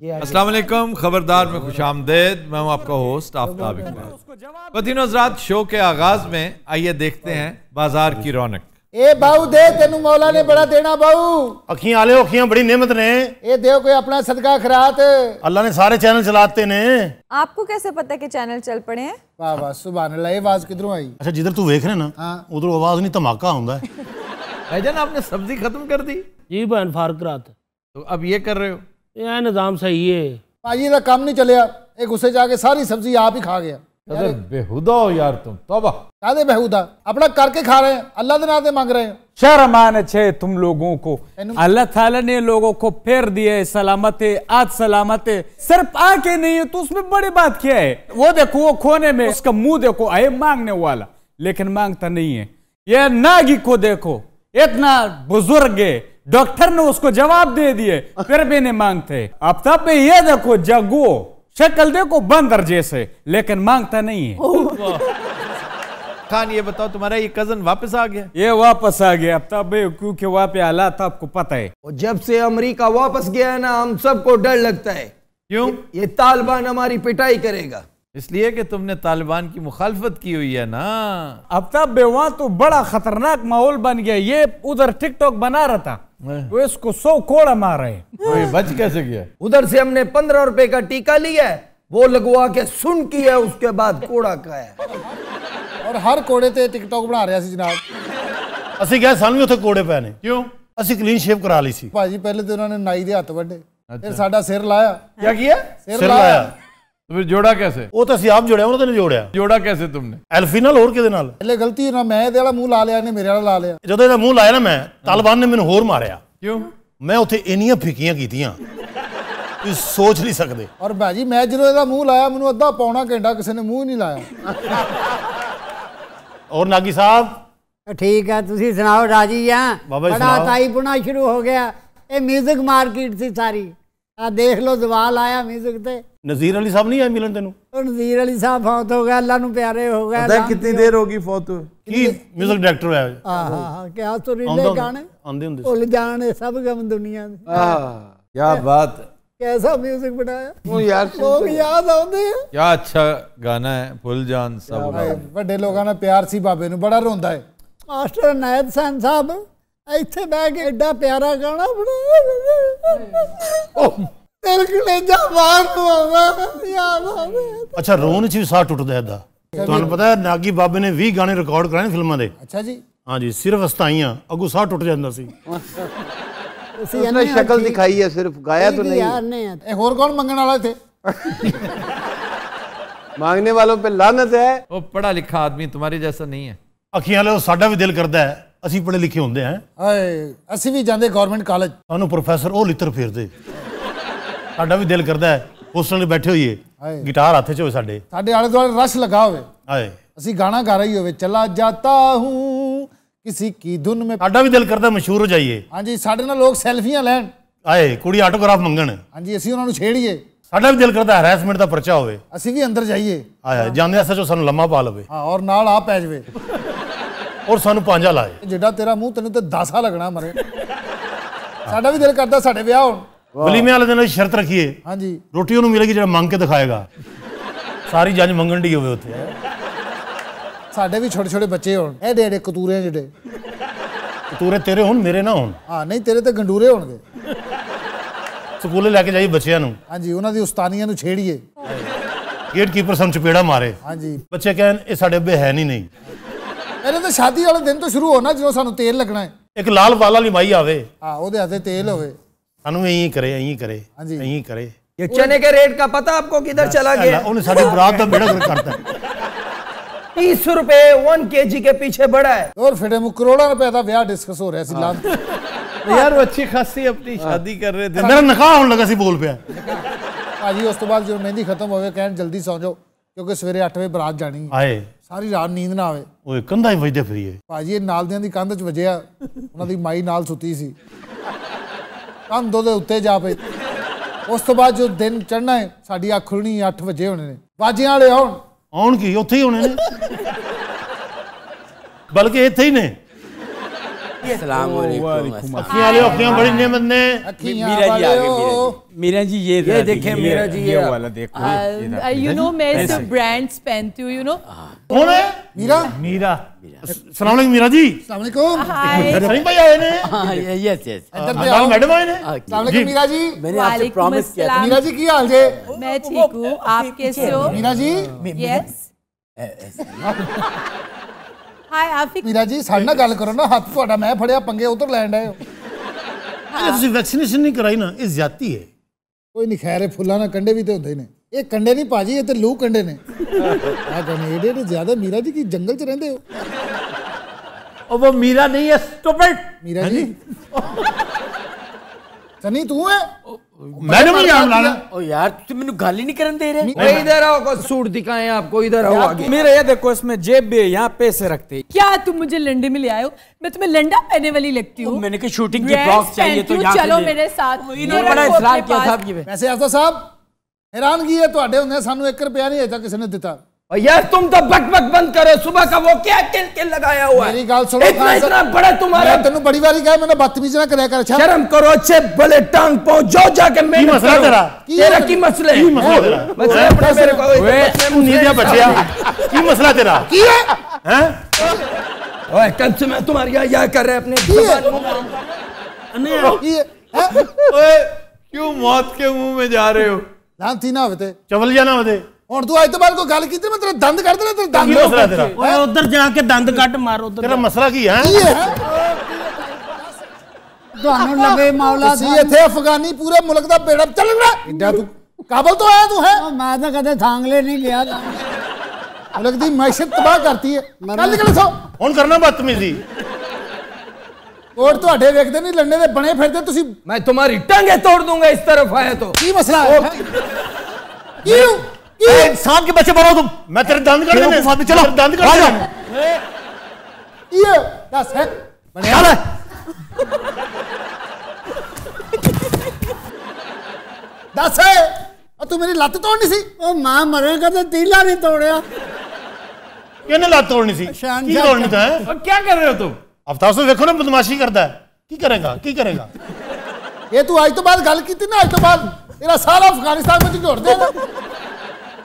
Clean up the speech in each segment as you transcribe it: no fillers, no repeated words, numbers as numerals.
अस्सलाम वालेकुम, खबरदार में खुशामदेद। मैं हूं आपका होस्ट आफ्ताब इकबाल। पतिनो हज़रात, शो के आगाज में आइए देखते हैं बाजार की रौनक। ए बाऊ दे, तेनू मौला ने बड़ा देना बाऊ। अखियां आले अखियां बड़ी नेमत ने। ए देव कोई अपना सदका खरात। अल्लाह ने सारे चैनल चलाते ने। आपको कैसे पता कि चैनल चल पड़े हैं? वाह वाह, सुभान अल्लाह। ये आवाज किधरों आई? अच्छा, जिधर तू देख रहे ना, उधर आवाज नहीं धमाका आउंदा है। भाईजान, आपने सब्जी खत्म कर दी? जी बहन फारक रात। तो अब ये कर रहे हो? यह निजाम सही है भाजी का काम नहीं चलिया। एक गुस्से जाके सारी सब्जी आप ही खा गया। बेहुदा हो यार तुम। तौबा। कादे बेहुदा? अपना करके खा रहे हैं, अल्लाह के नाम से मांग रहे हैं। शर्म आना चाहिए तुम लोगों को। अल्लाह ताला ने लोगों को फेर दिए सलामत है, आज सलामत है। सिर्फ आके नहीं है तो उसमें बड़ी बात क्या है? वो देखो, वो खोने में उसका मुंह देखो, आए मांगने वाला लेकिन मांगता नहीं है। ये नागी को देखो, इतना बुजुर्ग है, डॉक्टर ने उसको जवाब दे दिए फिर भी नहीं मांगते। अब तब पे ये देखो, जग्गू शक्ल देखो बंदर जैसे, लेकिन मांगता नहीं है। खान, ये बताओ, तुम्हारा ये कजन वापस आ गया? ये वापस आ गया अब तब, क्योंकि वहां पे हालात आपको पता है। और जब से अमेरिका वापस गया है ना, हम सबको डर लगता है। क्यों? ये तालिबान हमारी पिटाई करेगा। इसलिए कि तुमने तालिबान की मुखालफत की हुई है ना। अब तब वहां तो बड़ा खतरनाक माहौल बन गया। ये उधर टिकटॉक बना रहा था, वो इसको 100 कोड़ा मार रहे हैं। बच कैसे गया? उधर से हमने 15 रुपए का टीका लिया है, वो लगवा के सुन की है, उसके बाद कोड़ा का है। और हर कोड़े ते टिकटॉक बना रहा सी जनाब। ਅਸੀਂ ਕਿਹਾ ਸਾਨੂੰ ਵੀ ਉੱਥੇ ਕੋੜੇ ਪੈ ਨੇ। क्यों? ਅਸੀਂ ਕਲੀਨ ਸ਼ੇਵ ਕਰਾ ਲਈ ਸੀ। भाजी पहले तो उन्होंने नाई दे हथ वड्डे, फिर साडा सिर लाया। क्या किया? सिर लाया। तो फिर जोड़ा कैसे? ਉਹ ਤਾਂ ਅਸੀਂ ਆਪ ਜੋੜਿਆ, ਉਹਨਾਂ ਨੇ ਜੋੜਿਆ। जोड़ा कैसे तुमने? ਐਲਫੀ ਨਾਲ, ਹੋਰ ਕਿਹਦੇ ਨਾਲ? पहले गलती ना मैं ਇਹਦੇ ਵਾਲਾ ਮੂੰਹ ਲਾ ਲਿਆ, ਇਹਨੇ ਮੇਰੇ ਵਾਲਾ ਲਾ ਲਿਆ। ਜਦੋਂ ਇਹਦਾ ਮੂੰਹ ਲਾਇਆ ਨਾ ਮੈਂ, ਤਾਲਿਬਾਨ ਨੇ ਮੈਨੂੰ ਹੋਰ ਮਾਰਿਆ। क्यों? ਮੈਂ ਉੱਥੇ ਇੰਨੀਆਂ ਫਿੱਕੀਆਂ ਕੀਤੀਆਂ ਤੁਸੀਂ ਸੋਚ ਨਹੀਂ ਸਕਦੇ। और भाजी मैं ਜਦੋਂ ਇਹਦਾ ਮੂੰਹ ਲਾਇਆ, ਮੈਨੂੰ ਅੱਧਾ ਪੌਣਾ ਘੰਟਾ ਕਿਸੇ ਨੇ ਮੂੰਹ ਨਹੀਂ ਲਾਇਆ। और नागी साहब ठीक है, तुसी सुनाओ? राजी हैं? बाबा जी बड़ा सुनाओ। ताई पुना शुरू हो गया। ये म्यूजिक मार्केट सी सारी। आ देख लो, जवाल आया म्यूजिक ते। नज़ीर अली साहब नहीं आए मिलन तेनू? नज़ीर अली साहब फौत हो गया, अल्लाह नू प्यारे हो गए। पता है कितनी देर होगी फौत हुए? की म्यूजिक डायरेक्टर है। हाँ, क्या सुरीले गाने आंदे हुंदे भुल जाने सब गम दुनिया दे। क्या बात है। कैसा म्यूजिक बनाया, वो यार लोग याद आते हैं। क्या अच्छा गाना है, फुल जान सब। ਵੱਡੇ ਲੋਕਾਂ ਨਾਲ ਪਿਆਰ ਸੀ ਬਾਬੇ ਨੂੰ, ਬੜਾ ਰੋਂਦਾ ਹੈ। मास्टर नायत सन साहब ਇੱਥੇ ਬਹਿ ਕੇ ਐਡਾ ਪਿਆਰਾ ਗਾਣਾ ਬਣਾਇਆ, ਦਿਲ ਕਲੇਜਾ ਬਾਹਰ ਨੂੰ ਆਉਂਦਾ, ਯਾਦ ਆਉਂਦਾ। ਅੱਛਾ, ਰੋਣ ਚ ਵੀ ਸਾਹ ਟੁੱਟਦਾ ਇਹਦਾ। ਤੁਹਾਨੂੰ ਪਤਾ ਹੈ ਨਾਗੀ ਬਾਬੇ ਨੇ 20 ਗਾਣੇ ਰਿਕਾਰਡ ਕਰਾਏ ਫਿਲਮਾਂ ਦੇ। ਅੱਛਾ ਜੀ। ਹਾਂਜੀ, ਸਿਰਫ ਅਸਤਾਈਆਂ, ਅੱਗੋਂ ਸਾਹ ਟੁੱਟ ਜਾਂਦਾ ਸੀ। उसने शक्ल दिखाई है, सिर्फ गाया तो नहीं। ਇਹ ਹੋਰ ਕੌਣ ਮੰਗਣ ਵਾਲਾ ਇੱਥੇ? मांगने वालों पे लानत है। वो पढ़ा लिखा आदमी तुम्हारे जैसा नहीं है। ਅੱਖੀਆਂ ਵਾਲੇ ਸਾਡਾ ਵੀ ਦਿਲ ਕਰਦਾ ਹੈ, ਅਸੀਂ ਪੜ੍ਹੇ ਲਿਖੇ ਹੁੰਦੇ ਹਾਂ। ਹਾਏ, ਅਸੀਂ ਵੀ ਜਾਂਦੇ ਗਵਰਨਮੈਂਟ ਕਾਲਜ। ਸਾਨੂੰ ਪ੍ਰੋਫੈਸਰ ਉਹ ਲਿੱਤਰ ਫੇਰਦੇ। ਸਾਡਾ ਵੀ ਦਿਲ ਕਰਦਾ ਹੈ ਹੋਸਟਲ 'ਚ ਬੈਠੇ ਹੋਈਏ, ਗਿਟਾਰ ਹੱਥ 'ਚ ਹੋਵੇ ਸਾਡੇ ਆਲੇ ਦੁਆਲੇ ਰਸ਼ ਲਗਾ ਹੋਵੇ, ਹਾਏ ਅਸੀਂ ਗਾਣਾ ਗਾ ਰਹੀ ਹੋਵੇ, ਚਲਾ ਜਾਤਾ ਹੂੰ किसी की धुन में। ਸਾਡਾ ਵੀ ਦਿਲ ਕਰਦਾ ਮਸ਼ਹੂਰ ਹੋ ਜਾਈਏ। ਹਾਂਜੀ, ਸਾਡੇ ਨਾਲ ਲੋਕ ਸੈਲਫੀਆਂ ਲੈਣ। ਹਾਏ, ਕੁੜੀ ਆਟੋਗ੍ਰਾਫ ਮੰਗਣ। ਹਾਂਜੀ, ਅਸੀਂ ਉਹਨਾਂ ਨੂੰ ਛੇੜੀਏ। ਸਾਡਾ ਵੀ ਦਿਲ ਕਰਦਾ ਹੈਰੈਸਮੈਂਟ ਦਾ ਪਰਚਾ ਹੋਵੇ, ਅਸੀਂ ਵੀ ਅੰਦਰ ਜਾਈਏ। ਹਾਏ, ਜਾਂਦੇ ਐਸਾ ਜੋ ਸਾਨੂੰ ਲੰਮਾ ਪਾ ਲਵੇ। ਹਾਂ, ਔਰ ਨਾਲ ਆ ਪੈ ਜਾਵੇ, ਔਰ ਸਾਨੂੰ ਪੰਜਾ ਲਾਏ। ਜਿੱਡਾ ਤੇਰਾ ਮੂੰਹ, ਤੈਨੂੰ ਤੇ 10 ਲੱਗਣਾ ਮਰੇ। ਸਾਡਾ ਵੀ ਦਿਲ ਕਰਦਾ ਸਾਡੇ ਵਿਆਹ ਹੋਣ। ਵਲੀਮੇ ਵਾਲੇ ਦਿਨ ਸ਼ਰਤ ਰੱਖੀਏ। ਹਾਂਜੀ, ਰੋਟੀ ਉਹਨੂੰ ਮਿਲੇਗੀ ਜਿਹੜਾ ਮੰਗ ਕੇ ਦਿਖਾਏਗਾ। ਸਾਰੀ ਜੰਜ ਮੰਗਣ ਦੀ ਹੋਵੇ ਉੱਥੇ। ਸਾਡੇ ਵੀ ਛੋਟੇ ਛੋਟੇ ਬੱਚੇ ਹੋਣ, ਐਡੇ ਐਡੇ ਕਤੂਰੇ ਜਿਹੜੇ। ਕਤੂਰੇ ਤੇਰੇ ਹੋਣ, ਮੇਰੇ ਨਾ ਹੋਣ। ਹਾਂ, ਨਹੀਂ ਤੇਰੇ ਤੇ ਗੰਡੂਰੇ ਹੋਣਗੇ। ਸਕੂਲੇ ਲੈ ਕੇ ਜਾਈਏ ਬੱਚਿਆਂ ਨੂੰ। ਹਾਂਜੀ, ਉਹਨਾਂ ਦੀ ਉਸਤਾਨੀਆਂ ਨੂੰ ਛੇੜੀਏ। ਗੇਟ ਕੀਪਰ ਸਾਨੂੰ ਚਪੇੜਾ ਮਾਰੇ। ਹਾਂਜੀ, ਬੱਚੇ ਕਹਿਣ ਇਹ ਸਾਡੇ ਅੱਬੇ ਹੈ ਨਹੀਂ। ਪਹਿਲੇ ਤਾਂ ਸ਼ਾਦੀ ਵਾਲੇ ਦਿਨ ਤੋਂ ਸ਼ੁਰੂ ਹੋਣਾ, ਜਦੋਂ ਸਾਨੂੰ ਤੇਲ ਲੱਗਣਾ ਹੈ। ਇੱਕ ਲਾਲ ਵਾਲ ਵਾਲੀ ਮਾਈ ਆਵੇ, ਹਾਂ, ਉਹਦੇ ਹੱਥੇ ਤੇਲ ਹੋਵੇ। ਸਾਨੂੰ ਇਹੀ ਕਰੇ, ਇਹੀ ਕਰੇ, ਹਾਂਜੀ, ਇਹੀ ਕਰੇ। ये चने के रेट का पता आपको किधर चला गया? ਉਹਨੇ ਸਾਡੀ ਬਰਾਤ ਦਾ ਬੇੜਾ ਗਰਕ ਕਰਤਾ। 30 रुपए 1 kg के पीछे बढ़ा है। और फिर करोड़ों रुपए का ब्याह डिस्कस हो रहा है। लाभ यार, वो अच्छी खासी अपनी शादी कर रहे थे। मेरा निकाह होने लगा सी बोल पे। भाजी उस तो बाद जो मेहंदी खत्म हो गई, कहन जल्दी सौ जाओ क्योंकि सवेरे 8 वजे बरात जानी। आए सारी रात नींद ना आवे। ओए कंधा ही वजदे फिरिए। भाजी ये नाल दियां दी कंध च वजया, उन्हां दी माई नाल सुती सी, कंध ओदे उत्ते जा पई। उस तो बाद जो दिन चढ़ना है, साडी अख खुलनी 8 वजे होने ने। बाजियां वाले आउण की उत्थे ही होने ने, बल्कि इत्थे ही ने। अखियां ले अखियां बड़ी नेमत ने। मीरा जी आगे, मीरा जी ये देखें मीरा जी ये वाला देखो। यू नो मैं इसे ब्रांड्स पहनती हूँ, यू नो। कौन है? मीरा। मीरा। अस्सलाम वालेकुम मीरा जी। अस्सलाम वालेकुम। सलीम भाई आए ने। Yes yes. मैडम आए ने। अस्सलाम वालेकुम मीरा जी। मैंने आपसे प्रॉमिस किया था। मीरा जी की हाल जे? मैं ठीक हूँ, आप कैसे हो? मीरा जी। यस। हाय आफिक। मीरा जी साढ़े नाल गल करो ना, हत्थ तुहाडा मैं फड़िया, पंगे उधर लैंड आए हो। ਤੁਸੀਂ ਵੈਕਸੀਨੇਸ਼ਨ ਨਹੀਂ ਕਰਾਈ ਨਾ, ਇਹ ਜ਼ਿਆਦਤੀ ਹੈ। ਕੋਈ ਨਹੀਂ, ਖੈਰ ਫੁੱਲਾਂ ਨਾਲ ਕੰਡੇ ਵੀ ਤੇ ਹੁੰਦੇ ਨੇ। ਇਹ ਕੰਡੇ ਨਹੀਂ ਭਾਜੀ, ਇਹ ਤੇ ਲੂ ਕੰਡੇ ਨੇ। ਆ ਕਹਿੰਦੇ ਏਡੇ ਜ਼ਿਆਦਾ। मीरा जी की जंगल च रहंदे हो? और वो मीरा नहीं है, स्टूपिड। मीरा जी सनी तू है? मैडम ही आम लाना। ओ यार तुम मैंने गाली नहीं करने दे रहे। इधर आओ, को सूट दिखाएं आपको, इधर आओ आगे। मेरा ये देखो, इसमें जेब भी है, यहाँ पैसे रखते। क्या तुम मुझे लंडे में ले आए हो? मैं तुम्हें लंडा पहनने वाली लगती हूँ? मैंने कहा शूटिंग की फ्रॉक चाहिए तो यहाँ चलो मेरे साथ। इन्होंने बड़ा इसरार किया था। वैसे आफता साहब हैरानगी है ਤੁਹਾਡੇ ਹੁੰਦੇ, ਸਾਨੂੰ 1 रुपया नहीं अजा किसी ने दिता। और यार तुम तो बक बक बंद करो, सुबह का वो क्या किल किल लगाया हुआ है। मेरी गाल सुनो, इतना बड़ा तुम्हारा। मैं तेनू बड़ी बारी कहा मैंने बदतमीजी ना करया कर। अच्छा शर्म करो, अच्छे भले टांग पाओ, जाओ जाके मेहनत मसला करो। तेरा? तेरा की मसले? मसले अपने मेरे को नींदिया बचिया की मसला तेरा की है? हैं? ओए कब से मैं तुम्हारी यह कर रहे अपने जुबान की है? ओए क्यों मौत के मुंह में जा रहे हो? लांती ना होवे ते चवल जाना होते। ਹੁਣ ਤੂੰ ਅੱਜ ਤੋਂ ਬਾਅਦ ਕੋਈ ਗੱਲ ਕੀਤੀ ਮੈਂ ਤੇਰੇ ਦੰਦ ਕੱਢ ਦੇਣਾ। ਤੇਰੇ ਦੰਦ ਕੀ ਮਸਲਾ ਤੇਰਾ? ओए उधर जाके दंद कट मारो उधर। तेरा मसला की है? ਕੀ ਹੈ? ਤੁਹਾਨੂੰ ਲਵੇ ਮੌਲਾ ਤੁਸੀਂ ਇੱਥੇ ਅਫਗਾਨੀ ਪੂਰੇ ਮੁਲਕ ਦਾ ਬੇੜਾ ਚੱਲ ਰਿਹਾ। ਇੱਡਾ ਤੂੰ ਕਾਬਲ ਤੋਂ ਆਇਆ ਤੂੰ ਹੈ? ਮੈਂ ਤਾਂ ਕਦੇ ਥਾਂਗਲੇ ਨਹੀਂ ਗਿਆ। ਮੁਲਕ ਦੀ ਮੈਸ਼ਤ ਤਬਾਹ ਕਰਤੀ ਹੈ। ਚੱਲ ਨਿਕਲ ਇੱਥੋਂ। ਹੁਣ ਕਰਨਾ ਬਦਤਮੀਜ਼ੀ। ਕੋਟ ਤੁਹਾਡੇ ਵੇਖਦੇ ਨਹੀਂ ਲੰਡੇ ਦੇ ਬਣੇ ਫਿਰਦੇ ਤੁਸੀਂ। मैं तुम्हारी टांगे तोड़ दूंगा इस तरफ आए तो। ਕੀ ਮਸਲਾ ਹੈ? क्यों इंसान के बच्चे बनो तुम। मैं तेरे दंद काट देने। चलो दंद काट देने। ये दस है बढ़िया है। दस है और तू मेरी लत तोड़नी सी। ਉਹ ਮਾਂ ਮਰੇਗਾ ਤੇ ਤੀਲਾ ਨਹੀਂ ਤੋੜਿਆ। किन्ने लात तोड़नी सी? की तोड़नी था? क्या कर रहे हो तुम? अवतार से देखो ना बदमाशी करता है। की करेगा की करेगा? ये तू आज तो बाद गल की ना, आज तो बाद तेरा सारा अफगानिस्तान में जोड़ देगा।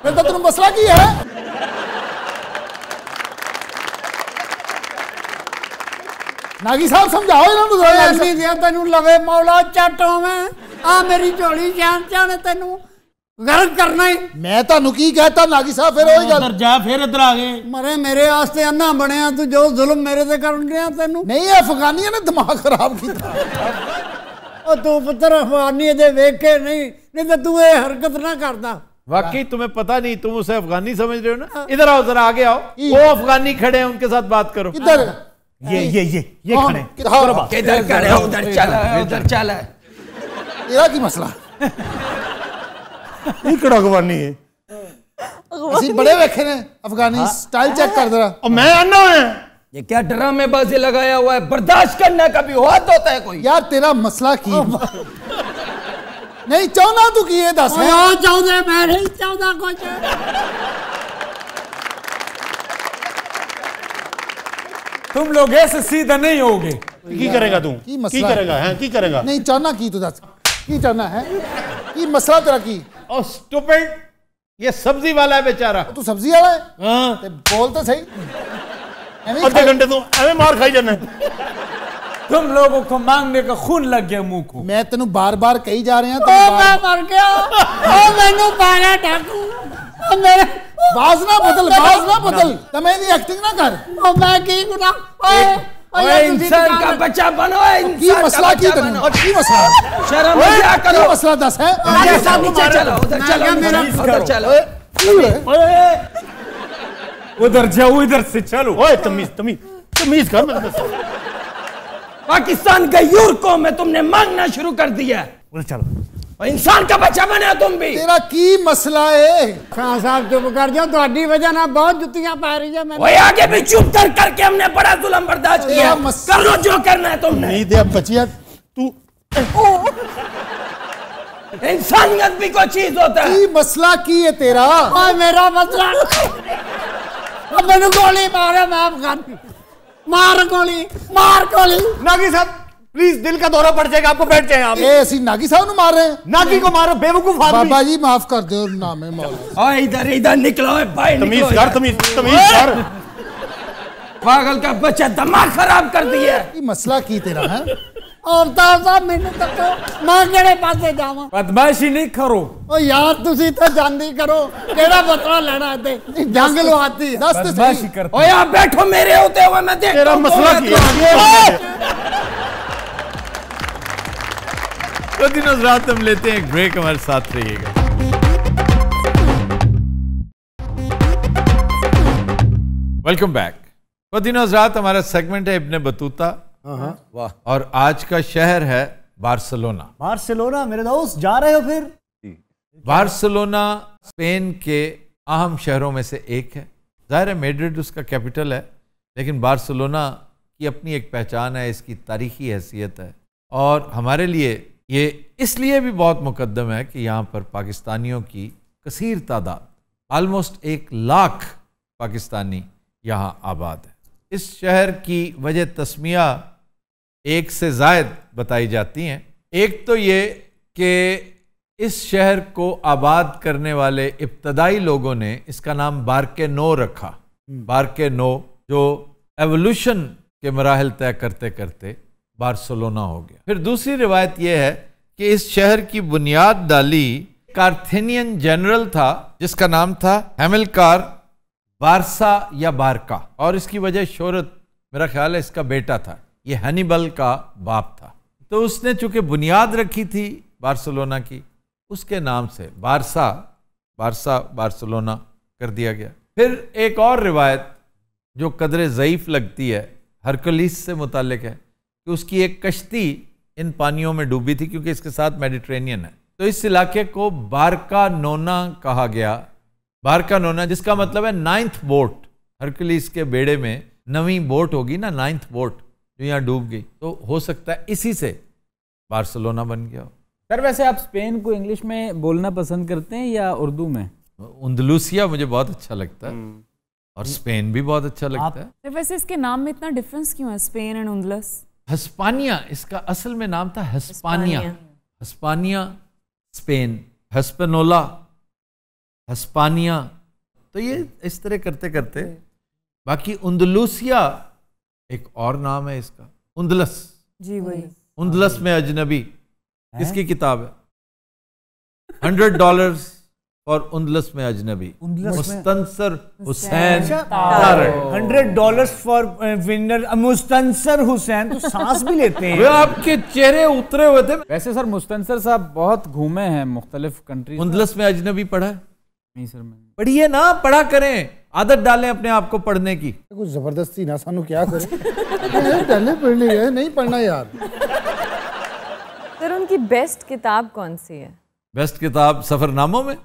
फिर तो तेरा मसला की है? नागी साहब समझाओ इन्होंने जरा। ਐਸੀ ਦਿਆ ਤੈਨੂੰ ਲਵੇ ਮੌਲਾ ਚਾਟੋ ਮੈਂ ਆ ਮੇਰੀ ਝੋਲੀ ਜਾਣ ਜਾਣ ਤੈਨੂੰ ਗਰਕ ਕਰਨਾ ਹੀ। मैं ਤੁਹਾਨੂੰ ਕੀ कहता नागी साहब? फिर वही गल। उधर जा फिर इधर आ गए। ਮਰੇ ਮੇਰੇ ਵਾਸਤੇ ਅੰਨਾ ਬਣਿਆ ਤੂੰ, ਜੋ ਜ਼ੁਲਮ ਮੇਰੇ ਤੇ ਕਰਨ ਗਿਆ ਤੈਨੂੰ। नहीं है अफगानियों ने दिमाग खराब किया। ਉਹ ਤੂੰ ਪੁੱਤਰ ਅਫਗਾਨੀ ਦੇ ਵੇਖ ਕੇ नहीं तो तू ये हरकत ना करता। वाकई तुम्हें पता नहीं, तुम उसे अफगानी समझ रहे हो ना। इधर आओ, जरा आगे आओ। वो अफगानी खड़े हैं, उनके साथ बात करो। किधर? ये खड़े। किधर खड़े? उधर चला है, उधर चला है। तेरा की मसला? ये कड़ा अफगानी है। ਅਸੀਂ बड़े वेखे ने अफगानी स्टाइल चेक कर जरा। और मैं आना है। ये क्या ड्रामेबाजी लगाया हुआ है? बर्दाश्त करने का भी हद होता है कोई? यार तेरा मसला की नहीं चाहना तू की ये दस है? चाहते मैं नहीं चाहता कुछ। तुम लोग ऐसे सीधा नहीं होगे। की करेगा तू? की की मसला करेगा हैं? की करेगा? नहीं चाहना की तू दस की चाहना है? की मसला तेरा की? और स्टूपिड, ये सब्जी वाला है बेचारा। तू सब्जी वाला है? हाँ। ते बोल तो सही। आधे घंटे तो एवं मार खाई जाना। तुम लोगों को मांगने का खून लग गया मुंह को। मैं तेनू बार बार कही जा रहे हैं। मैं मर गया। मैनू पाया डाकू। मेरे बाज ना बदल, बाज ना बदल। तमें दी एक्टिंग ना कर। मैं की गुनाह? ओए इंसान का बच्चा बनो। की मसला की तेनू? की मसला? शर्म क्या करो? की मसला दस है? नीचे चलो, उधर चलो, उधर चलो। उधर जाओ, इधर से चलो। ओए तमीज कर। पाकिस्तान के यूर में तुमने मांगना शुरू कर दिया। चलो इंसान का बच्चा बने तुम भी। तेरा की मसला है? खान साहब चुप कर जाओ, तुम्हारी वजह ना बहुत जुतियां पा रही है। ओए आगे भी चुप करके हमने बड़ा जुल्म बर्दाश्त किया। कर लो जो करना है तुमने। नहीं दे बचिया तू। इंसानियत भी कोई चीज होता है। की मसला की है तेरा? मेरा मसला मैंने गोली मारा। मैं अफगानी मार गोली नागी साहब प्लीज, दिल का दौरा पड़ जाएगा आपको, बैठ जाए आप। ਅਸੀਂ ਨਾਗੀ ਸਾਹਿਬ ਨੂੰ ਮਾਰ ਰਹੇ हैं? नागी को मारो बेवकूफ आदमी। बाबा जी माफ कर दो, नाम है मौला। ओए इधर निकलो भाई, तमीज कर, तमीज कर। पागल का बच्चा दिमाग खराब कर दिया। ये मसला की तेरा है? और साहब मैंने तक मैं केड़े पासे जावां? बदमाशी नहीं करो। ओ यार तुसी तो जांदी करो, केड़ा बतला लेना ते जंग लवाती है। दस तो बदमाशी सही। करते ओए आप बैठो मेरे होते हुए, मैं देखता तेरा हूं मसला तुम्हें। क्या? तो दिनों रात हम लेते हैं एक ब्रेक, हमारे साथ रहिएगा। Welcome back. तो दिनों रात हमारा सेगमेंट है इब्ने बतूता। वाह। और आज का शहर है बार्सिलोना। बार्सिलोना मेरे दोस्त, जा रहे हो फिर? बार्सिलोना स्पेन के अहम शहरों में से एक है। जाहिर है मैड्रिड उसका कैपिटल है, लेकिन बार्सिलोना की अपनी एक पहचान है, इसकी तारीखी हैसियत है। और हमारे लिए ये इसलिए भी बहुत मुकद्दम है कि यहाँ पर पाकिस्तानियों की कसीर तादाद, ऑलमोस्ट 1 लाख पाकिस्तानी यहाँ आबाद है। इस शहर की वजह तस्मिया एक से ज़ायद बताई जाती हैं। एक तो ये कि इस शहर को आबाद करने वाले इब्तदाई लोगों ने इसका नाम बारके नो रखा। बारके नो, जो एवोल्यूशन के मराहल तय करते करते बार्सिलोना हो गया। फिर दूसरी रिवायत यह है कि इस शहर की बुनियाद डाली कार्थेनियन जनरल था जिसका नाम था हैमिलकार बारसा या बारका, और इसकी वजह शोहरत मेरा ख्याल है इसका बेटा था, ये हनीबल का बाप था। तो उसने चूंकि बुनियाद रखी थी बार्सिलोना की, उसके नाम से बारसा बार्सिलोना कर दिया गया। फिर एक और रिवायत जो कदरे ज़ईफ़ लगती है, हरकुलिस से मुताल्लिक है कि उसकी एक कश्ती इन पानियों में डूबी थी, क्योंकि इसके साथ मेडिटेरेनियन है। तो इस इलाके को बारका नोना कहा गया। बारका नोना जिसका मतलब है 9th बोट। हरकुलिस के बेड़े में 9वीं बोट होगी ना, 9th बोट जो यहाँ डूब गई, तो हो सकता है इसी से बार्सिलोना बन गया। सर वैसे आप स्पेन को इंग्लिश में बोलना पसंद करते हैं या उर्दू में? अंदलूसिया मुझे बहुत अच्छा लगता है और स्पेन भी बहुत अच्छा लगता है। वैसे इसके नाम में इतना डिफरेंस क्यों है, स्पेन एंड उंदलस? हिस्पानिया, इसका असल में नाम था हिस्पानिया स्पेन, हिस्पैनोला, हिस्पानिया। तो ये इस तरह करते करते, बाकी उंदलूसिया एक और नाम है इसका, उंदलस। जी वही। उंदलस में अजनबी किसकी किताब है? $100 और उंदलस में अजनबी, मुस्तंसर हुसैन। $100 for winner Mustansar Hussain. तो सांस भी लेते हैं। वे आपके चेहरे उतरे हुए थे। वैसे सर मुस्तंसर साहब बहुत घूमे हैं मुख्तलिफ कंट्रीज। उंदलस में अजनबी पढ़ा है? नहीं सर मैंने। पढ़िए ना, पढ़ा करें, आदत डालें अपने आप को पढ़ने की। कुछ जबरदस्ती ना, सानू क्या करे पहले पढ़नी है, नहीं पढ़ना यार। सर उनकी बेस्ट किताब कौन सी है? बेस्ट किताब सफरनामों में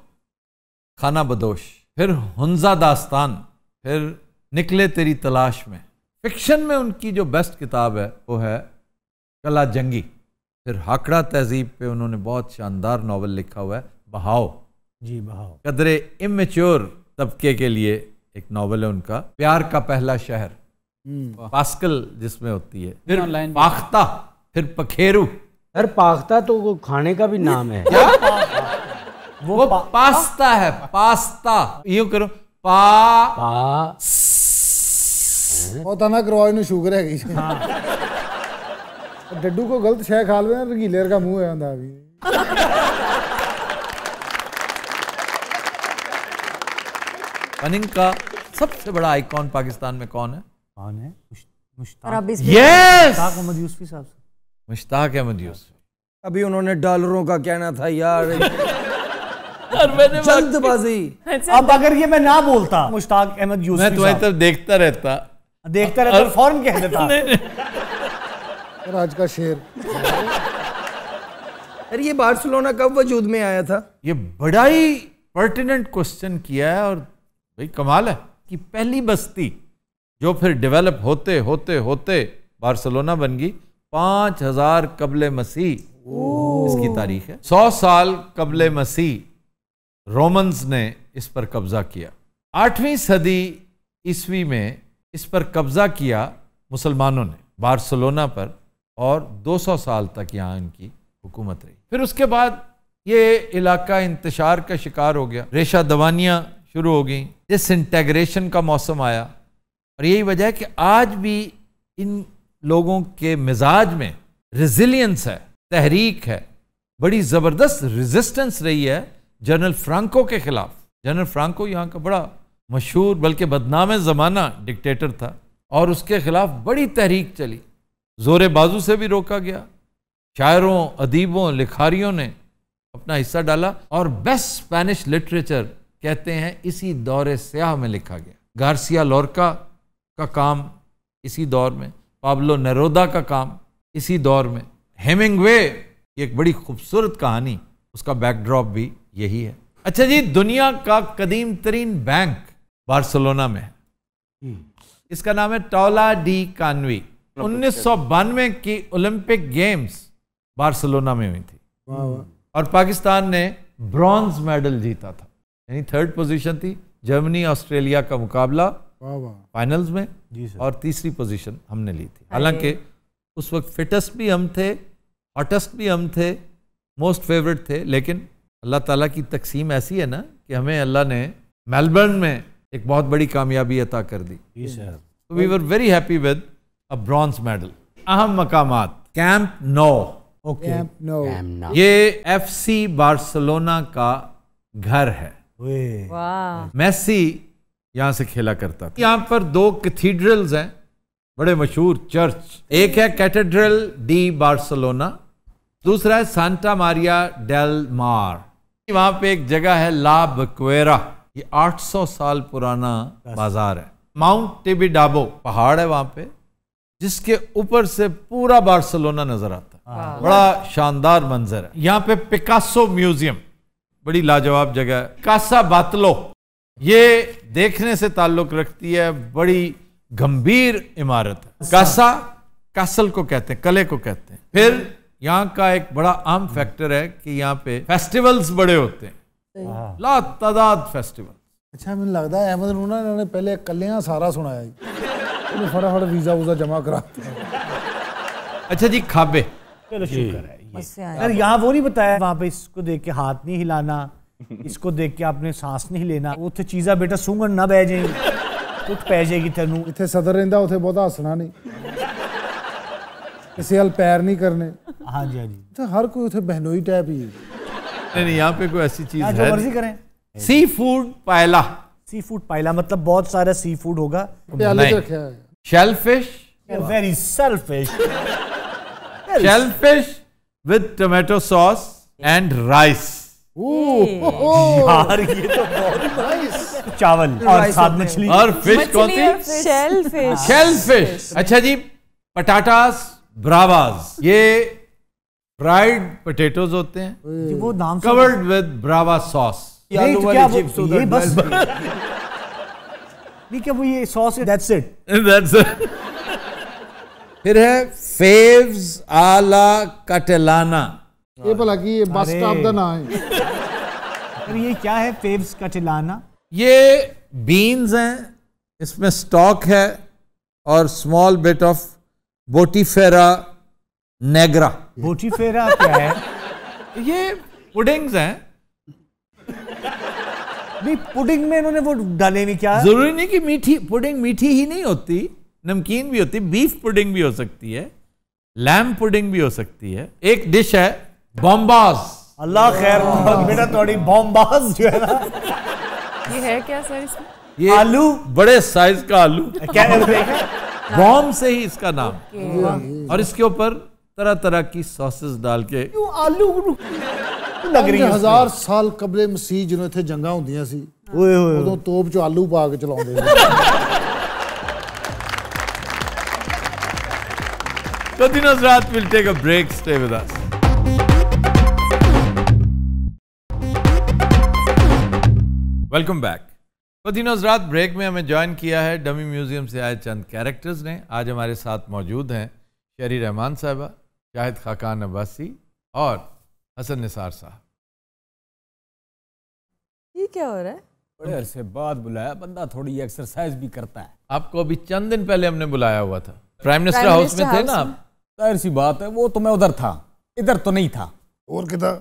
खाना बदोश, फिर हुंजा दास्तान, फिर निकले तेरी तलाश में। फिक्शन में उनकी जो बेस्ट किताब है वो है कला जंगी। फिर हाकड़ा तहजीब पे उन्होंने बहुत शानदार नावल लिखा हुआ है, बहाव। जी बहाव। कदरे इमेच्योर तबके के लिए एक नावल है उनका, प्यार का पहला शहर, पास्कल जिसमें होती है। फिर पाख्ता, फिर पखेरू। सर पाख्ता तो वो खाने का भी नाम है। वो पास्ता है, पास्ता। यूं करो, पता ना करवाओ, इन्हें शुगर है गई। डड्डू को गलत शय खा लो, रगीलेर का मुंह है अंधा भी। फनिंग का सबसे बड़ा आइकॉन पाकिस्तान में कौन है? कौन है? मुश्ताक अहमद यूसुफी साहब। मुश्ताक अहमद यूसुफी। अभी उन्होंने डॉलरों का कहना था यार। जल्दबाजी। अब अगर ये मैं ना बोलता मुश्ताक अहमद यूसुफी, मैं तुम्हारी तरफ देखता रहता फौरन कह देता। और आज का शेर। अरे ये बार्सिलोना कब वजूद में आया था? ये बड़ा ही पर्टिनेंट क्वेश्चन किया है, और भाई कमाल है कि पहली बस्ती जो फिर डेवलप होते होते होते बार्सिलोना बन गई 5000 कबले मसीह इसकी तारीख है। 100 साल कबले मसीह रोमन्स ने इस पर कब्जा किया। 8वीं सदी ईस्वी में इस पर कब्जा किया मुसलमानों ने बार्सिलोना पर, और 200 साल तक यहाँ इनकी हुकूमत रही। फिर उसके बाद ये इलाका इंतशार का शिकार हो गया, रेशा दवानियाँ शुरू हो गई, डिसइंटेग्रेशन का मौसम आया, और यही वजह है कि आज भी इन लोगों के मिजाज में रेजिलियंस है, तहरीक है, बड़ी ज़बरदस्त रेजिस्टेंस रही है जनरल फ्रांको के खिलाफ। जनरल फ्रांको यहाँ का बड़ा मशहूर बल्कि बदनाम ज़माना डिक्टेटर था, और उसके खिलाफ बड़ी तहरीक चली, जोरे बाजू से भी रोका गया, शायरों, अदीबों, लिखारियों ने अपना हिस्सा डाला, और बेस्ट स्पेनिश लिटरेचर कहते हैं इसी दौरे स्याह में लिखा गया। गार्सिया लोरका का काम इसी दौर में, पाब्लो नेरूदा का काम इसी दौर में, हेमिंग्वे एक बड़ी खूबसूरत कहानी, उसका बैकड्रॉप भी यही है। अच्छा जी, दुनिया का कदीम तरीन बैंक बार्सिलोना में है, इसका नाम है टौला डी कानवी। 1992 की ओलंपिक गेम्स बार्सिलोना में हुई थी, और पाकिस्तान ने ब्रॉन्ज मेडल जीता था, यानी 3rd पोजीशन थी। जर्मनी ऑस्ट्रेलिया का मुकाबला फाइनल्स में, और 3री पोजीशन हमने ली थी। हालांकि उस वक्त फिटेस्ट भी हम थे, हॉटेस्ट भी हम थे, मोस्ट फेवरेट थे, लेकिन अल्लाह ताला की तकसीम ऐसी है ना कि हमें अल्लाह ने मेलबर्न में एक बहुत बड़ी कामयाबी अता कर दी। तो we were very happy with a bronze medal. अहम मकामात, कैंप नो, ये FC बार्सिलोना का घर है। मेसी यहाँ से खेला करता था। यहाँ पर 2 कैथीड्रल्स हैं, बड़े मशहूर चर्च, एक है कैथेड्रल डी बार्सिलोना, दूसरा है सांता मारिया डेल मार। वहाँ पे एक जगह है ला बक्वेरा, ये 800 साल पुराना बाजार है। माउंट टिबिडाबो पहाड़ है वहाँ पे, जिसके ऊपर से पूरा बार्सिलोना नजर आता है, बड़ा शानदार मंजर है। यहाँ पे पिकासो म्यूजियम, बड़ी लाजवाब जगह है। कासा बातलो, ये देखने से ताल्लुक रखती है, बड़ी गंभीर इमारत है। कासा कासल को कहते हैं, कले को कहते हैं। फिर यहाँ का एक बड़ा अहम फैक्टर है कि यहाँ पे फेस्टिवल्स बड़े होते हैं, ला तादाद फेस्टिवल। अच्छा, मुझे लगता है अहमद नूना ने पहले कलियां सारा सुनाया, तो फटाफट वीजा वूजा जमा करा। अच्छा जी, खाबे, चलो शुक्र है यार, यहाँ वो नहीं बताया वहाँ पे इसको देख के हाथ नहीं हिलाना, इसको देख के आपने सांस नहीं लेना, उत्थे चीज़ा बेटा सूंघन ना बह जाए, कुछ पै जाएगी तेनू। इतने सदर रहिंदा, उथे बहुत हसना नहीं, किसी हल पैर नहीं करने। हाँ जी, हाँ जी, तो हर कोई उथे बहनोई टाइप ही है। नहीं, यहाँ पे कोई ऐसी चीज है, जो मर्जी करें। सी फूड पायला, सी फूड पायला मतलब बहुत सारा सी फूड होगा। Shellfish, very selfish, shellfish with tomato sauce and rice. यार ये तो बहुत नाइस। चावल और साथ मछली और फिश कौन सी? शेलफिश। शेलफिश। अच्छा जी, पटाटास ब्रावास, ये फ्राइड पोटैटोज होते हैं, वो नाम कवर्ड विद ब्रावा सॉस। ये बस नहीं, क्या वो ये सॉस है, दैट्स इट, दैट्स इट। फिर है फेव्स आला कटेलाना, ये भला की ये बस स्टॉप का नाम है। फिर ये क्या है फेव्स कटेलाना? ये बीन्स हैं, इसमें स्टॉक है, और स्मॉल बिट ऑफ बोटीफेरा नेग्रा। बोटीफेरा क्या है? ये पुडिंग्स हैं। नहीं, पुडिंग में इन्होंने वो डाले में क्या? जरूरी नहीं कि मीठी पुडिंग मीठी ही नहीं होती, नमकीन भी होती, बीफ पुडिंग भी हो सकती है, लैम पुडिंग भी हो सकती है। एक डिश है बॉम्बास। अल्लाह खैर बेटा, थोड़ी बॉम्बास जो है ना, ये है क्या सर इसमें? ये आलू, बड़े साइज का आलू, क्या बॉम्ब से ही इसका नाम, और इसके ऊपर तरह तरह की सॉसेस डाल के आलू लग रही है। 1000 साल कबले मसीह जिन्हों इत्थे जंगा होंदियां सी, उदों तोप च आलू पा के चलाउंदे। Continuous Raat will take a break. Stay with us. Welcome back. Continuous रात ब्रेक में हमें ज्वाइन किया है डमी म्यूजियम से आए चंद कैरेक्टर्स ने। आज हमारे साथ मौजूद हैं शहरी रहमान साहिबा, शाहिद खाकान अब्बासी और हसन निसार साहब। ये क्या हो रहा है? बड़े अरसे बाद बुलाया, बंदा थोड़ी एक्सरसाइज भी करता है। आपको अभी चंद दिन पहले हमने बुलाया हुआ था। प्राइम मिनिस्टर हाउस में थे ना आप? जाहिर सी बात है, वो तो मैं उधर था, इधर तो नहीं था। और कितना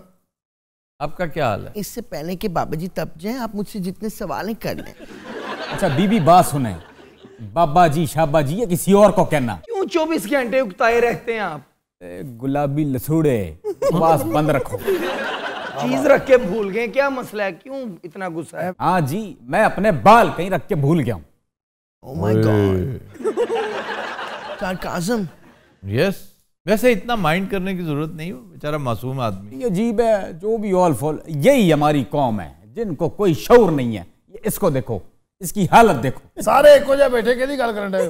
आपका क्या हाल है? इससे पहले कि बाबा जी तब जाए, आप मुझसे जितने सवाल हैं कर लें। अच्छा बीबी बात सुने, बाबा जी शाबा जी या किसी और को कहना। क्यों 24 घंटे उकताए रहते हैं आप? गुलाबी लसूड़े, बस बंद रखो। चीज रख के भूल गए, क्या मसला है, क्यों इतना गुस्सा है? हाँ जी, मैं अपने बाल कहीं रख के भूल गया हूँ। Oh my god, sarcasm. Yes, वैसे इतना माइंड करने की जरूरत नहीं हो, बेचारा मासूम आदमी। ये अजीब है, जो भी ऑल फॉल, यही हमारी कौम है जिनको कोई शऊर नहीं है। इसको देखो, इसकी हालत देखो। सारे एक वजह बैठे कि गल करन डे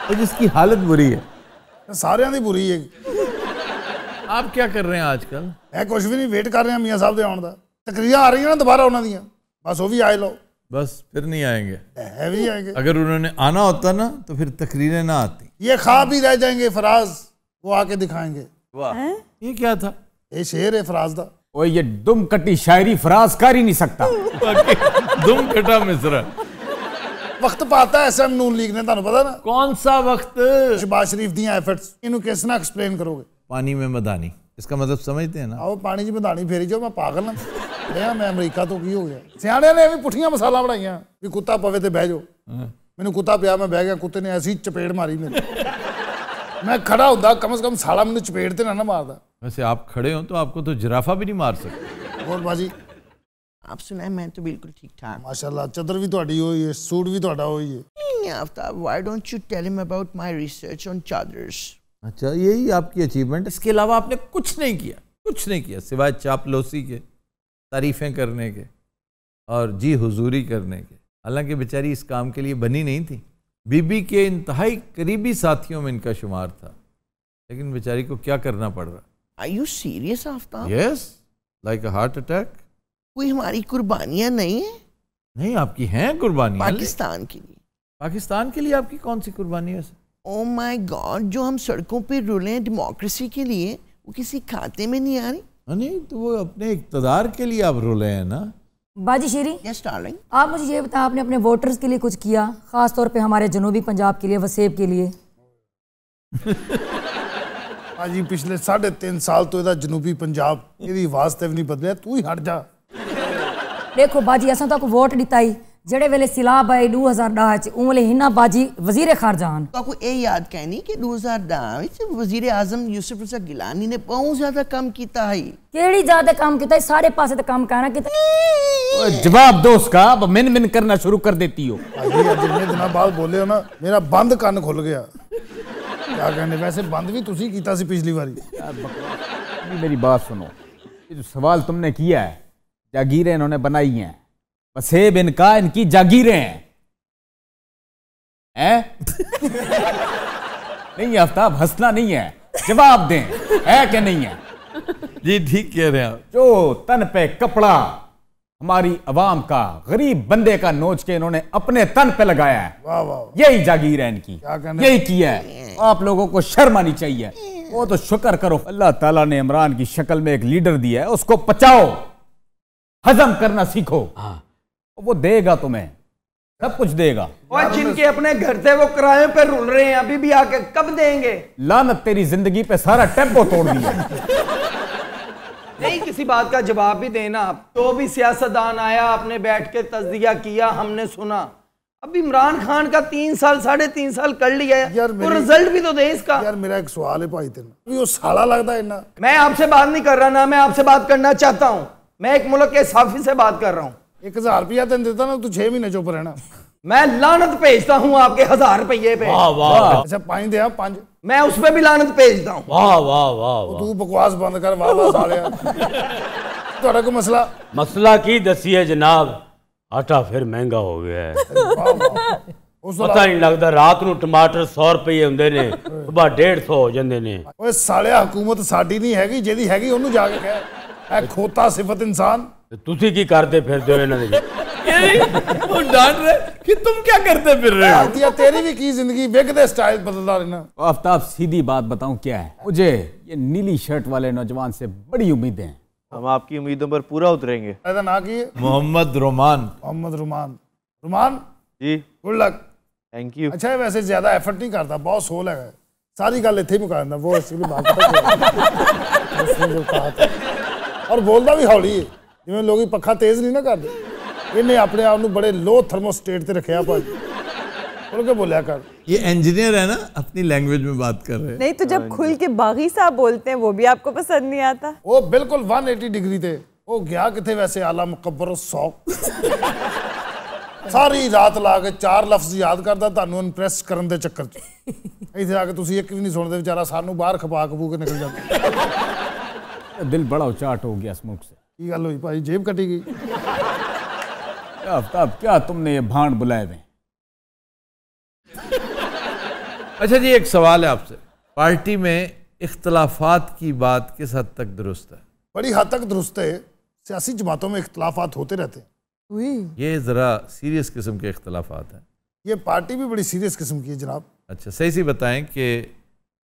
तो जिसकी हालत बुरी है, सारिਆਂ ਦੀ बुरी है। आप क्या कर रहे हैं आजकल? मैं कुछ भी नहीं, वेट कर रहे हैं मियाँ साहब दे आउण दा। तकरीरां आ रही हैं ना दोबारा उन्हां दियां, बस वो भी आए लो। बस फिर नहीं आएंगे। है भी आएंगे। अगर उन्होंने आना होता ना तो फिर तकरीरें ना आती। ये ख्वाब भी रह जाएंगे फराज, वो आके दिखाएंगे। वाह, ये क्या था? ये शेर है फराज दा। ओ ये दुम कटी शायरी फराज कर ही नहीं सकता। दुम कटा मिसरा। वक्त पाता है एसएम नून लीग ने, ਤੁਹਾਨੂੰ पता ना? कौन सा वक्त? शहबाज शरीफ दी एफर्ट्स, इन्हों किस ना एक्सप्लेन करोगे? पानी में मदानी, इसका मतलब समझते हैं ना? आओ पानी च मदानी फेरी जो, मैं पागल ना ਰਿਹਾ मैं अमरीका तो की हो गया। सियाणिਆਂ ने भी पुठियां मसाला बनाइयां भी कुत्ता पवे ते बह जाओ। मैनू कुत्ता पिया, मैं बह गया, कुत्ते ने ऐसी चपेड़ मारी मेरे। मैं खड़ा होंदा कम से कम साला मैनू चपेड़ ते ना मारदा। वैसे आप खड़े हो तो आपको तो जिराफा भी नहीं मार सकते। बोल बाजी, आप सुनाए? मैं तो बिल्कुल ठीक ठाक। माशाल्लाह, चदर भी ਤੁਹਾਡੀ होई है, सूट भी ਤੁਹਾਡਾ होई है। Aftab, why don't you tell him about my research on चादर्स? अच्छा, यही आपकी अचीवमेंट? इसके अलावा आपने कुछ नहीं किया? कुछ नहीं किया सिवाय चापलूसी के, तारीफें करने के और जी हुजूरी करने के। हालांकि बेचारी इस काम के लिए बनी नहीं थी, बीबी के इंतहाई करीबी साथियों में इनका शुमार था, लेकिन बेचारी को क्या करना पड़ रहा। Are you serious, Aftab? Yes, like a heart attack. कोई हमारी कुर्बानियां नहीं है? नहीं, आपकी हैं कुर्बानियां। पाकिस्तान के लिए। पाकिस्तान के लिए आपकी कौन सी कुर्बानी है? ओह माय गॉड, जो हम सड़कों पे रुले डेमोक्रेसी के लिए, वो किसी खाते में नहीं आ रही। नहीं, तो वो अपने इक़्तिदार के लिए आप रोले हैं ना। बाजी शेरी, यस डार्लिंग। आप मुझे ये बताएं, आपने अपने वोटर्स के लिए कुछ किया, खास तौर पे हमारे जनूबी पंजाब के लिए, वसेब के लिए? जी पिछले 3.5 साल तो ਇਹਦਾ जनूबी पंजाब ਇਹਦੀ आवाज ਤੇ ਵੀ ਨਹੀਂ ਬਦਲਿਆ, तू ही हट जा। देखो बाजी, असां तो वोट दिता ही जड़े वेले सिलाब आए 2010 च, उमले हिना बाजी वजीर खारजा हन। आपको ये याद कहनी कि 2010 च वजीर आजम यूसुफ रजा गिलानी ने बहुत ज्यादा काम किया है। केड़ी ज्यादा काम किया? सारे पासे तो काम करना किया। जवाब दो उसका, अब मिन मिन करना शुरू कर देती हो। जितने दिनों बाद बोले हो ना, मेरा बंद कान खुल गया। क्या कहने, वैसे बंद भी तुसी कीता सी पिछली बारी। मेरी बात सुनो, ये जो सवाल तुमने किया है, जागीरें इन्होंने बनाई हैं, वसेब इनका, इनकी जागीरें हैं। नहीं आफ्ताब, हंसना नहीं है, जवाब दें, है कि नहीं है? जी ठीक कह रहे हैं आप। जो तन पे कपड़ा हमारी अवाम का, गरीब बंदे का नोच के इन्होंने अपने तन पे लगाया है, वाह वाह, यही जागीर है इनकी, यही किया है। आप लोगों को शर्म आनी चाहिए। वो तो शुक्र करो, अल्लाह ताला ने इमरान की शक्ल में एक लीडर दिया है, उसको पचाओ, हजम करना सीखो। वो देगा तुम्हें, सब कुछ देगा। और जिनके अपने घर थे वो किराए पे रुल रहे हैं, अभी भी आके कब देंगे? लानत तेरी जिंदगी पे, सारा टेम्पो तोड़ दिया। नहीं, किसी बात का जवाब भी देना आप। तो भी सियासतदान आया, आपने बैठ के तज्जिया किया, हमने सुना। अब इमरान खान का 3 साल 3.5 साल कर लिया है, तो रिजल्ट भी तो दे इसका। यार मेरा एक सवाल है भाई, तेरे वो साला लगता है इतना। मैं आपसे बात नहीं कर रहा ना, मैं आपसे बात करना चाहता हूँ। मैं एक मुल्क के साफी से बात कर रहा हूँ। 1000 रुपया तेन देता ना, तू 6 महीने चुप रहना। मैं लानत भेजता हूँ आपके 1000 रुपये पे। वाह वाह, अच्छा 5 दे, 5 मैं उस पे भी लानत भेजता हूँ। वाह वाह वाह। तू बकवास बंद कर, वाह वाह सालिया। ਤੁਹਾਡਾ ਕੋਈ ਮਸਲਾ? मसला की दसी है जनाब, आटा फिर महंगा हो गया है। पता नहीं लगता, रात ਨੂੰ टमाटर 100 रुपये ਹੁੰਦੇ ਨੇ, ਸੁਬਾ 150 ਹੋ ਜਾਂਦੇ ਨੇ। ਓਏ ਸਾਲਿਆ, हुकूमत ਸਾਡੀ ਨਹੀਂ ਹੈਗੀ, ਜਿਹਦੀ ਹੈਗੀ ਉਹਨੂੰ ਜਾ ਕੇ ਕਹਿ। ਐ ਖੋਤਾ ਸਿਫਤ ਇਨਸਾਨ। ਤੁਸੀਂ ਕੀ ਕਰਦੇ ਫਿਰਦੇ ਹੋ ਇਹਨਾਂ ਦੇ? वो डांट रहे कि तुम क्या करते फिर रहे हो? तेरी भी की जिंदगी, विग दे स्टाइल बदलता रहना। आफ्ताब, सीधी बात बताऊं क्या है, मुझे ये नीली शर्ट वाले नौजवान से बड़ी उम्मीदें हैं। हम आपकी उम्मीदों पर पूरा उतरेंगे। ना की Mohammad Roman. Mohammad Roman. Roman ji, good luck. Thank you. अच्छा वैसे ज्यादा एफर्ट नहीं करता, बहुत सोल है, सारी गल इत्थे ही मुका दिंदा वो असली बात और बोलदा भी हौली है, जिवें लोग पक्खा तेज नहीं ना करदे, इन्हें अपने आप नूं बड़े लो थर्मोस्टेट ते रखिया भाजी, खुल के बोलिया कर। ये इंजीनियर है ना, अपनी लैंग्वेज में बात कर रहे हैं। नहीं तो जब खुल के बागी साहब बोलते हैं वो भी आपको पसंद नहीं आता? वो बिल्कुल 180 डिग्री थे, वो गया किथे वैसे आला मुकब्बर 100 सारी रात ला के 4 लफ्ज याद करदा तानू इंप्रेस करन दे चक्कर च, इत्थे आके तुसी एक भी नहीं सुनदे, बेचारा सानू बाहर खपा खपू के निकल जांदा। दिल बड़ा उचाट हो गया स्मोक से। की गल हुई भाई, जेब कटी गई? आफ्ताब क्या तुमने ये भांड बुलाए हुए? अच्छा जी, एक सवाल है आपसे, पार्टी में इख्तलाफात की बात किस हद तक दुरुस्त है? बड़ी हद तक दुरुस्त है, सियासी जमातों में इख्तलाफात होते रहते हैं। ये जरा सीरियस किस्म के इख्तलाफात हैं। ये पार्टी भी बड़ी सीरियस किस्म की है जनाब। अच्छा सही सी बताएं कि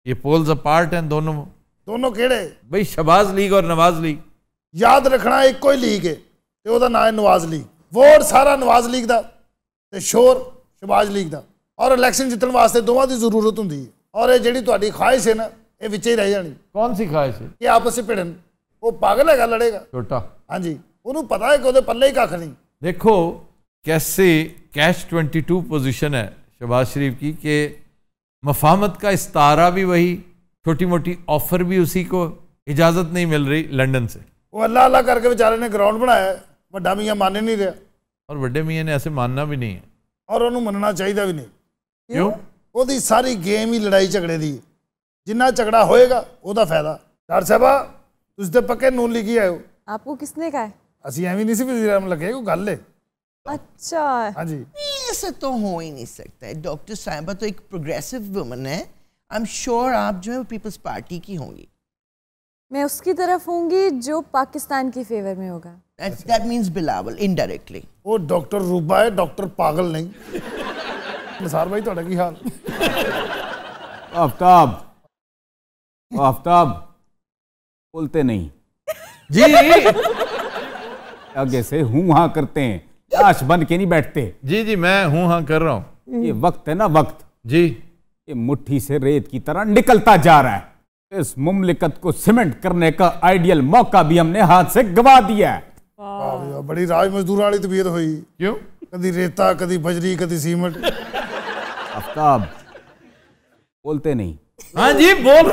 ये पोल्स अपार्ट हैं दोनों केड़े? भाई शहबाज लीग और नवाज लीग। याद रखना एक कोई लीग है ते ओदा नाम है नवाज लीग, वोट सारा नवाज लीग दा ते शोर शहबाज लीग दा, और इलैक्शन जितने वास्ते दोवां दी जरूरत हुंदी है, और ये जिहड़ी तुहाडी ख्वाहिश है ना ये विच ही रह जानी। कौन सी ख्वाहिश है? कि आपस में भिड़न, वो पागल है लड़ेगा छोटा। हाँ जी, उन्होंने पता है कि ओदे पल्ले ही कख नहीं। देखो कैसे कैश 22 पोजीशन है शहबाज शरीफ की कि मफाहमत का इस्तारा भी वही, छोटी मोटी ऑफर भी उसी को, इजाजत नहीं मिल रही लंदन से। वो अल्लाह अल्लाह करके बेचारे ने ग्राउंड बनाया, वड्डा मियाँ मान नहीं रहा, और बड़े मियाँ ने ऐसे मानना भी नहीं है, और उन्होंने मनना चाहिए भी नहीं। क्यों? ओदी सारी गेम ही लड़ाई झगड़े दी, जिन्ना झगड़ा होएगा ओदा फायदा। डॉक्टर साहबा तुसीं ते पक्के नून लिखी आए हो। आपको किसने कहा है? असी एवं नहीं सी वज़ीर आज़म लगे, कोई गल है? अच्छा हाँ जी। ऐसा तो हो ही नहीं सकता है, डॉक्टर साहिबा तो एक प्रोग्रेसिव वुमन है, आई एम श्योर आप जो है पीपल्स पार्टी की होंगी। मैं उसकी तरफ होंगी जो पाकिस्तान की फेवर में होगा। That means Bilawal indirectly. वो डॉक्टर रूबा है, डॉक्टर पागल नहीं। निसार भाई ਤੁਹਾਡਾ ਕੀ हाल? आफ्ताब बोलते नहीं जी आगे से हूँ हाँ करते हैं, लाश बन के नहीं बैठते। जी जी मैं हूँ हाँ कर रहा हूँ। ये वक्त है ना वक्त जी, ये मुट्ठी से रेत की तरह निकलता जा रहा है, इस मुमलिकत को सीमेंट करने का आइडियल मौका भी हमने हाथ से गवा दिया है। बड़ी राज मजदूर वाली तबीयत हुई। क्यों? कदी रेता, कदी बजरी, कदी सीमेंट। आफ्ताब बोलते नहीं। हाँ जी बोल।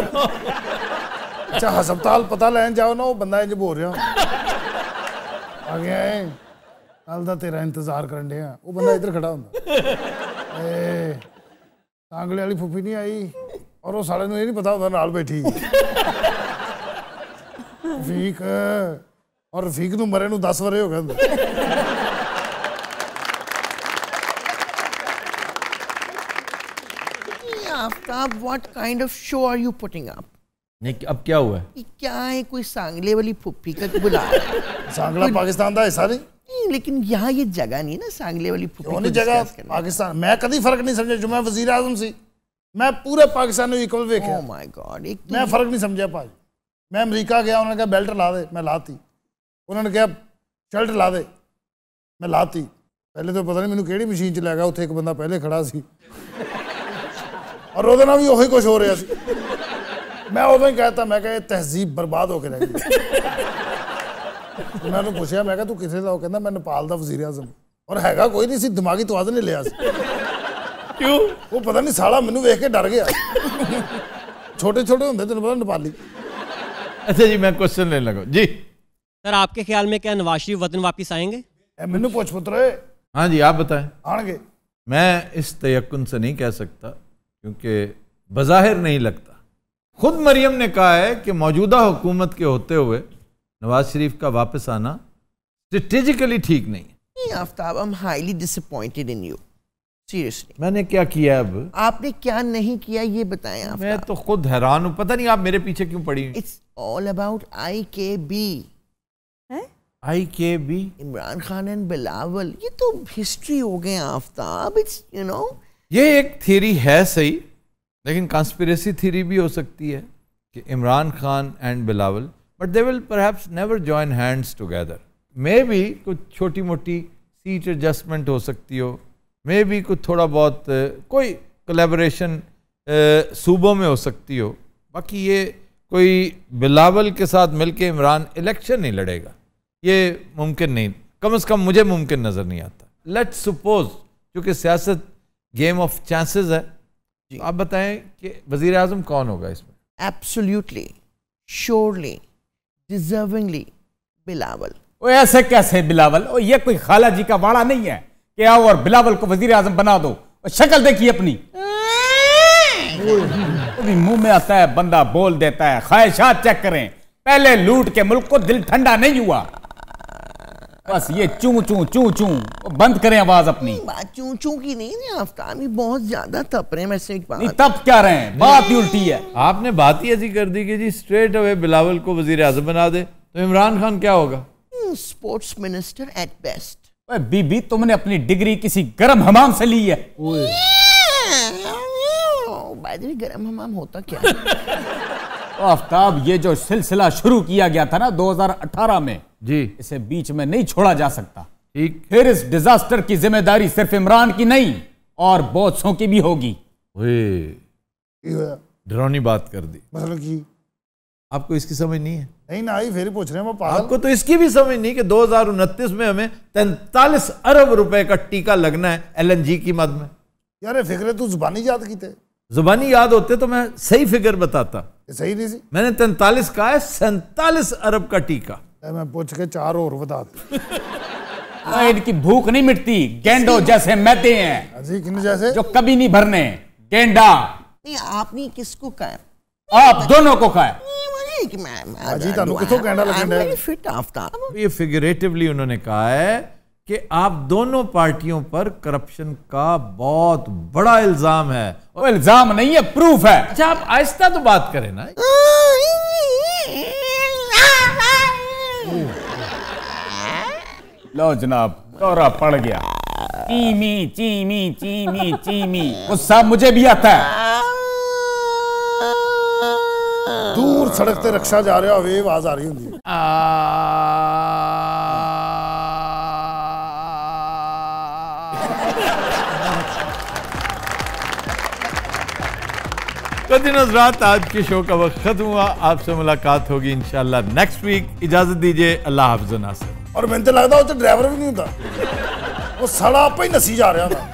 अच्छा हस्पताल पता लैन जाओ ना, वो बंदा इंज बोल रहा आ गया है, कल दा तेरा इंतजार करन डे, वो बंदा इधर खड़ा हुंदा। सांगले वाली फुफी नहीं आई, और वो साले नूं ये नहीं पता होंदा नाल बैठी रफीक, और रफीक नूं मरे नूं 10 वरे हो गए हुंदे। Aftab what kind of show are you putting up? नहीं अब क्या हुआ है? ये क्या है, कोई सांगले वाली फुप्पी का बुला रहा है? सांगला पाकिस्तान का हिस्सा नहीं, लेकिन यहाँ ये जगह नहीं ना सांगले वाली फुप्पी की जगह। पाकिस्तान मैं कभी फर्क नहीं समझा, जो मैं वजीर आजम सी मैं पूरे पाकिस्तान में इक्वल वेख्या। ओह माय गॉड, एक मैं फर्क नहीं समझा भाई। मैं अमेरिका गया, उन्होंने कहा बेल्ट ला दे, मैं लाती। उन्होंने कहा शर्ट ला दे, मैं लाती। पहले तो पता नहीं मैंने केड़ी मशीन च लै गया, उत्थे एक बंदा पहले खड़ा सी और ਉਹਦੇ ਨਾਲ ਵੀ ਉਹੀ ਕੁਝ ਹੋ ਰਿਹਾ ਸੀ। मैं उदों ही कहता, मैं कहा तहजीब बर्बाद होकर रह गई। मैं पूछा, मैं कहा तू किसे का? कहता मैं नेपाल का वजीर आजम, और हैगा कोई नहीं सी, दिमागी तवाज़ नहीं लिया। क्यों? वो पता नहीं साला मैनू वेख के डर गया। छोटे छोटे होंगे तेन पता नेपाली। अच्छा जी मैं क्वेश्चन लेने लगा जी। सर आपके ख्याल में क्या नवाज शरीफ वतन वापस आएंगे? मैनू पूछ पुत्र। हाँ जी आप बताएं। आएंगे। मैं इस तयक्कुन से नहीं कह सकता, क्योंकि बज़ाहिर नहीं लगता। खुद मरियम ने कहा है कि मौजूदा हुकूमत के होते हुए नवाज शरीफ का वापस आना स्ट्रेटेजिकली ठीक नहीं है। Aftab, I am highly disappointed in you, seriously. मैंने क्या किया? अब आपने क्या नहीं किया ये बताएं आफ्ताब। मैं तो खुद हैरान हूं, पता नहीं आप मेरे पीछे क्यों पड़ी। It's all about IKB। IKB? Imran Khan and Bilawal, ये तो हिस्ट्री हो गए आफ्ताब। इट्स यू नो, ये एक थ्योरी है सही, लेकिन कॉन्स्पिरेसी थ्योरी भी हो सकती है कि Imran Khan and Bilawal, but they will perhaps never join hands together. May be कुछ छोटी मोटी सीट एडजस्टमेंट हो सकती हो, मे भी कुछ थोड़ा बहुत कोई कोलैबोरेशन सूबों में हो सकती हो, बाकी ये कोई बिलावल के साथ मिलके इमरान इलेक्शन नहीं लड़ेगा, ये मुमकिन नहीं, कम से कम मुझे मुमकिन नज़र नहीं आता। लेट्स सपोज, क्योंकि सियासत गेम ऑफ चांसेस है, आप बताएं कि वजीर आजम कौन होगा इसमें? Absolutely, surely, deservingly Bilawal. ओ ऐसे कैसे बिलावल? ओ ये कोई खाला जी का वाड़ा नहीं है कि आओ और बिलावल को वजीर आजम बना दो। शक्ल देखिए अपनी, मुंह में आता है बंदा बोल देता है। ख्वाहिशात चेक करें, पहले लूट के मुल्क को दिल ठंडा नहीं हुआ, बस ये चू चू चू चू। बंद करें आवाज अपनी। बात चू चू की नहीं है आफ्ताब, बहुत ज्यादा तप रहे हैं। मैं से एक बात नहीं तप क्या रहे हैं, बात ही उल्टी है। आपने बात ही ऐसी कर दी कि जी स्ट्रेट अवे बिलावल को वजीर आजम बना दे, तो इमरान खान क्या होगा? Sports minister at best. बीबी तुमने अपनी डिग्री किसी गर्म हमाम से ली है। गर्म हमाम होता क्या? आफ्ताब, ये जो सिलसिला शुरू किया गया था ना 2018 में जी, इसे बीच में नहीं छोड़ा जा सकता। ठीक, फिर इस डिजास्टर की जिम्मेदारी सिर्फ इमरान की नहीं और बहुत की भी होगी। डरावनी बात कर दी। मतलब कि आपको इसकी समझ नहीं है? नहीं ना आई, फिर पूछ रहे हैं वो पागल। आपको तो इसकी भी समझ नहीं कि 2029 में हमें 43 अरब रुपए का टीका लगना है LNG की मद में। यार फिक्र तू जुबानी याद की थे, जुबानी याद होते तो मैं सही फिगर बताता। सही नहीं सी, मैंने 43 कहा है, 47 अरब का टीका। मैं पूछ के 4 और बता दे। इनकी भूख नहीं मिटती, गेंडो जैसे मैदे हैं जैसे जो कभी नहीं भरने। गेंडा नहीं, आपने किसको कहा? आप दोनों को कहा। ये फिगरेटिवली उन्होंने कहा है कि आप दोनों पार्टियों पर करप्शन का बहुत बड़ा इल्जाम है। वो इल्जाम नहीं है, प्रूफ है। अच्छा आप आहिस्ता तो बात करें ना। लो जनाब, दौरा पड़ गया। चीमी चीमी चीमी चीमी, गुस्सा मुझे भी आता है। दूर सड़क पे रक्षा जा रहा हो, आवाज आ रही होंगी। तो दिन रात आज के शो का वक्त खत्म हुआ। आपसे मुलाकात होगी इंशाल्लाह नेक्स्ट वीक। इजाजत दीजिए, अल्लाह हाफ़िज़। और मैंने तो लगता वो तो ड्राइवर भी नहीं होता, वो सड़ा आप ही नसी जा रहा था।